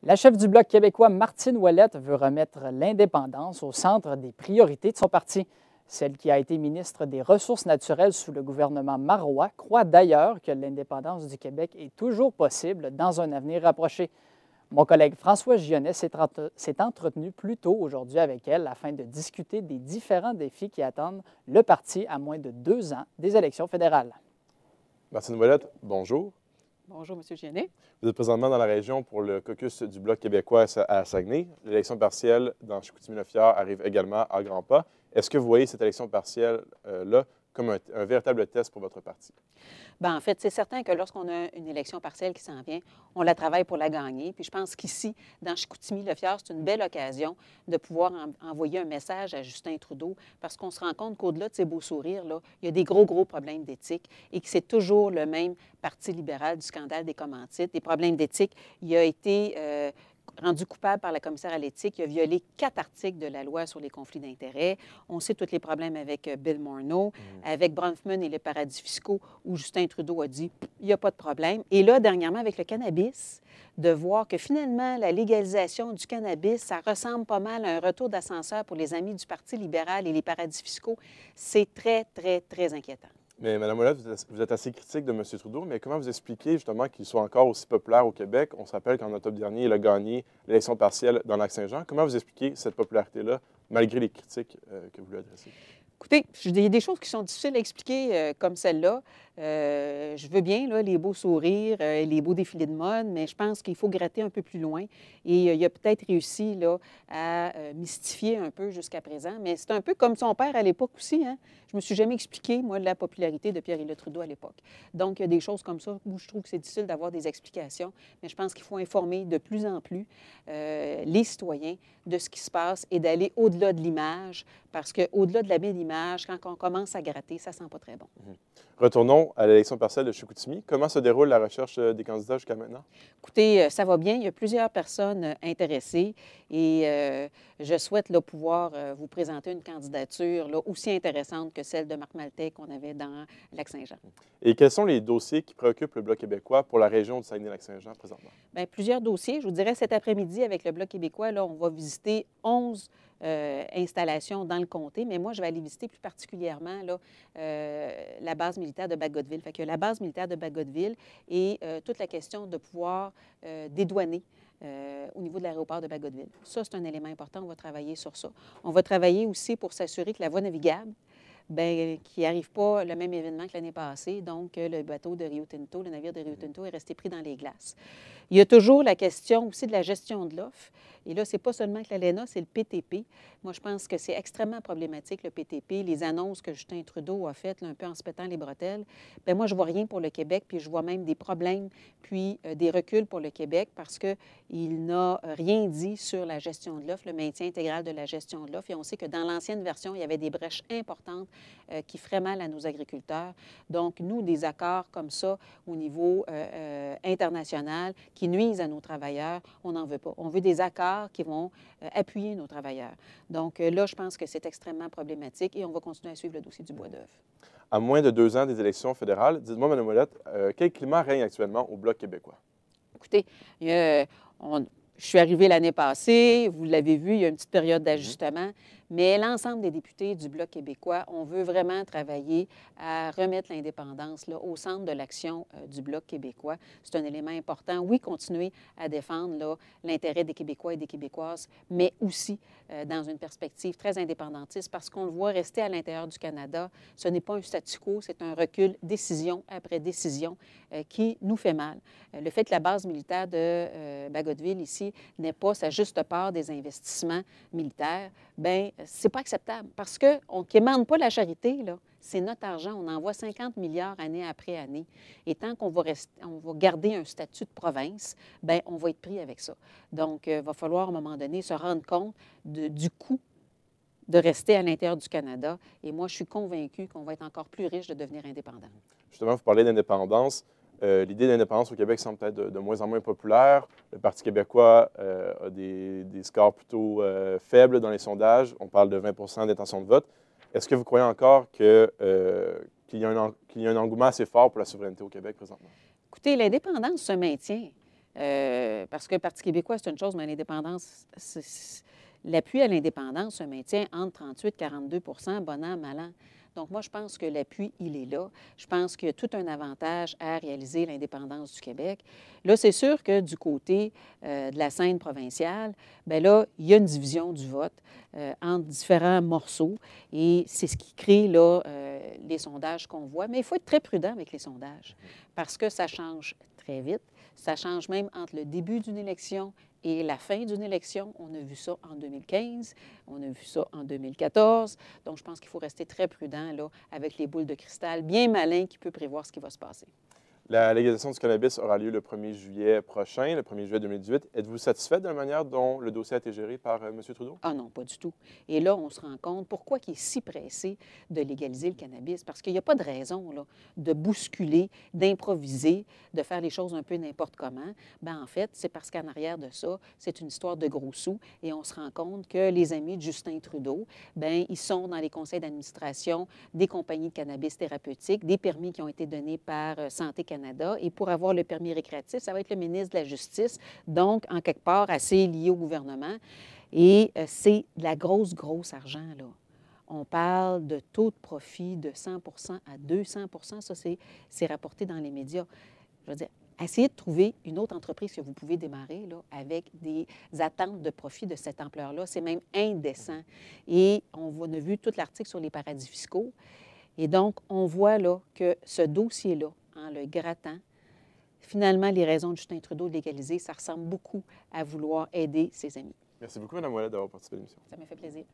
La chef du Bloc québécois, Martine Ouellette, veut remettre l'indépendance au centre des priorités de son parti. Celle qui a été ministre des Ressources naturelles sous le gouvernement Marois croit d'ailleurs que l'indépendance du Québec est toujours possible dans un avenir rapproché. Mon collègue François Gionnet s'est entretenu plus tôt aujourd'hui avec elle afin de discuter des différents défis qui attendent le parti à moins de 2 ans des élections fédérales. Martine Ouellette, bonjour. Bonjour, M. Gionnet. Vous êtes présentement dans la région pour le caucus du Bloc québécois à Saguenay. L'élection partielle dans Chicoutimi-Lafière arrive également à grands pas. Est-ce que vous voyez cette élection partielle-là comme un véritable test pour votre parti? Bien, en fait, c'est certain que lorsqu'on a une élection partielle qui s'en vient, on la travaille pour la gagner. Puis je pense qu'ici, dans Chicoutimi-Lafière, c'est une belle occasion de pouvoir envoyer un message à Justin Trudeau parce qu'on se rend compte qu'au-delà de ses beaux sourires, là, il y a des gros problèmes d'éthique et que c'est toujours le même Parti libéral du scandale des commandites. Des problèmes d'éthique. Il a été rendu coupable par la commissaire à l'éthique. Il a violé 4 articles de la loi sur les conflits d'intérêts. On sait tous les problèmes avec Bill Morneau, avec Bronfman et les paradis fiscaux, où Justin Trudeau a dit « il n'y a pas de problème ». Et là, dernièrement, avec le cannabis, de voir que finalement, la légalisation du cannabis, ça ressemble pas mal à un retour d'ascenseur pour les amis du Parti libéral et les paradis fiscaux, c'est très inquiétant. Mais Mme Ouellette, vous êtes assez critique de M. Trudeau, mais comment vous expliquez justement qu'il soit encore aussi populaire au Québec? On se rappelle qu'en octobre dernier, il a gagné l'élection partielle dans le Lac-Saint-Jean. Comment vous expliquez cette popularité-là, malgré les critiques que vous lui adressez? Écoutez, il y a des choses qui sont difficiles à expliquer comme celle-là. Je veux bien là, les beaux sourires, les beaux défilés de mode, mais je pense qu'il faut gratter un peu plus loin. Et il a peut-être réussi là, à mystifier un peu jusqu'à présent. Mais c'est un peu comme son père à l'époque aussi. Hein? Je me suis jamais expliqué, moi, la popularité de Pierre-Éliott Trudeau à l'époque. Donc, il y a des choses comme ça où je trouve que c'est difficile d'avoir des explications. Mais je pense qu'il faut informer de plus en plus les citoyens de ce qui se passe et d'aller au-delà de l'image. Parce qu'au-delà de la belle image, quand on commence à gratter, ça ne sent pas très bon. Retournons à l'élection partielle de Chicoutimi. Comment se déroule la recherche des candidats jusqu'à maintenant? Écoutez, ça va bien. Il y a plusieurs personnes intéressées et je souhaite là, pouvoir vous présenter une candidature là, aussi intéressante que celle de Marc Maltais qu'on avait dans Lac-Saint-Jean. Et quels sont les dossiers qui préoccupent le Bloc québécois pour la région du Saguenay-Lac-Saint-Jean présentement? Bien, plusieurs dossiers. Je vous dirais cet après-midi avec le Bloc québécois, là, on va visiter 11 installations dans le comté, mais moi, je vais aller visiter plus particulièrement là, la base militaire de Bagotville. Fait que la base militaire de Bagotville et toute la question de pouvoir dédouaner au niveau de l'aéroport de Bagotville. Ça, c'est un élément important. On va travailler sur ça. On va travailler aussi pour s'assurer que la voie navigable, bien, qu'il n'arrive pas le même événement que l'année passée. Donc, le bateau de Rio Tinto, le navire de Rio Tinto est resté pris dans les glaces. Il y a toujours la question aussi de la gestion de l'offre. Et là, ce n'est pas seulement que l'ALENA, c'est le PTP. Moi, je pense que c'est extrêmement problématique, le PTP. Les annonces que Justin Trudeau a faites, là, un peu en se pétant les bretelles, bien, moi, je ne vois rien pour le Québec, puis je vois même des problèmes, puis des reculs pour le Québec parce qu'il n'a rien dit sur la gestion de l'offre, le maintien intégral de la gestion de l'offre. Et on sait que dans l'ancienne version, il y avait des brèches importantes qui feraient mal à nos agriculteurs. Donc, nous, des accords comme ça au niveau international qui nuisent à nos travailleurs, on n'en veut pas. On veut des accords qui vont appuyer nos travailleurs. Donc là, je pense que c'est extrêmement problématique et on va continuer à suivre le dossier du bois d'œuvre. À moins de 2 ans des élections fédérales, dites-moi, Mme Ouellette, quel climat règne actuellement au Bloc québécois? Écoutez, je suis arrivée l'année passée, vous l'avez vu, il y a une petite période d'ajustement, mais l'ensemble des députés du Bloc québécois, on veut vraiment travailler à remettre l'indépendance là, au centre de l'action du Bloc québécois. C'est un élément important. Oui, continuer à défendre l'intérêt des Québécois et des Québécoises, mais aussi dans une perspective très indépendantiste, parce qu'on le voit rester à l'intérieur du Canada. Ce n'est pas un statu quo, c'est un recul décision après décision qui nous fait mal. Le fait que la base militaire de Bagotville, ici, n'ait pas sa juste part des investissements militaires, bien, c'est pas acceptable parce qu'on ne quémande pas la charité, là. C'est notre argent. On envoie 50 milliards année après année. Et tant qu'on va garder un statut de province, bien, on va être pris avec ça. Donc, il va falloir, à un moment donné, se rendre compte du coût de rester à l'intérieur du Canada. Et moi, je suis convaincue qu'on va être encore plus riche de devenir indépendant. Justement, vous parlez d'indépendance. L'idée d'indépendance au Québec semble peut-être de moins en moins populaire. Le Parti québécois a des scores plutôt faibles dans les sondages. On parle de 20 d'intention de vote. Est-ce que vous croyez encore qu'il y a un engouement assez fort pour la souveraineté au Québec présentement? Écoutez, l'indépendance se maintient. Parce que le Parti québécois, c'est une chose, mais l'indépendance, l'appui à l'indépendance se maintient entre 38 et 42 bon an, mal an. Donc, moi, je pense que l'appui, il est là. Je pense qu'il y a tout un avantage à réaliser l'indépendance du Québec. Là, c'est sûr que du côté de la scène provinciale, bien là, il y a une division du vote entre différents morceaux et c'est ce qui crée là, les sondages qu'on voit. Mais il faut être très prudent avec les sondages parce que ça change très vite. Ça change même entre le début d'une élection et la fin d'une élection. On a vu ça en 2015, on a vu ça en 2014. Donc, je pense qu'il faut rester très prudent là, avec les boules de cristal, bien malin qui peut prévoir ce qui va se passer. La légalisation du cannabis aura lieu le 1er juillet prochain, le 1er juillet 2018. Êtes-vous satisfaite de la manière dont le dossier a été géré par M. Trudeau? Ah non, pas du tout. Et là, on se rend compte pourquoi il est si pressé de légaliser le cannabis. Parce qu'il n'y a pas de raison là, de bousculer, d'improviser, de faire les choses un peu n'importe comment. Bien, en fait, c'est parce qu'en arrière de ça, c'est une histoire de gros sous. Et on se rend compte que les amis de Justin Trudeau, bien, ils sont dans les conseils d'administration des compagnies de cannabis thérapeutiques, des permis qui ont été donnés par Santé Canada. Et pour avoir le permis récréatif, ça va être le ministre de la Justice, donc en quelque part assez lié au gouvernement. Et c'est de la grosse argent, là. On parle de taux de profit de 100 à 200 ça, c'est rapporté dans les médias. Je veux dire, essayez de trouver une autre entreprise que vous pouvez démarrer là, avec des attentes de profit de cette ampleur-là. C'est même indécent. Et on a vu tout l'article sur les paradis fiscaux. Et donc, on voit là que ce dossier-là, en le grattant, finalement, les raisons de Justin Trudeau de légaliser, ça ressemble beaucoup à vouloir aider ses amis. Merci beaucoup, Mme Ouellet, d'avoir participé à l'émission. Ça m'a fait plaisir.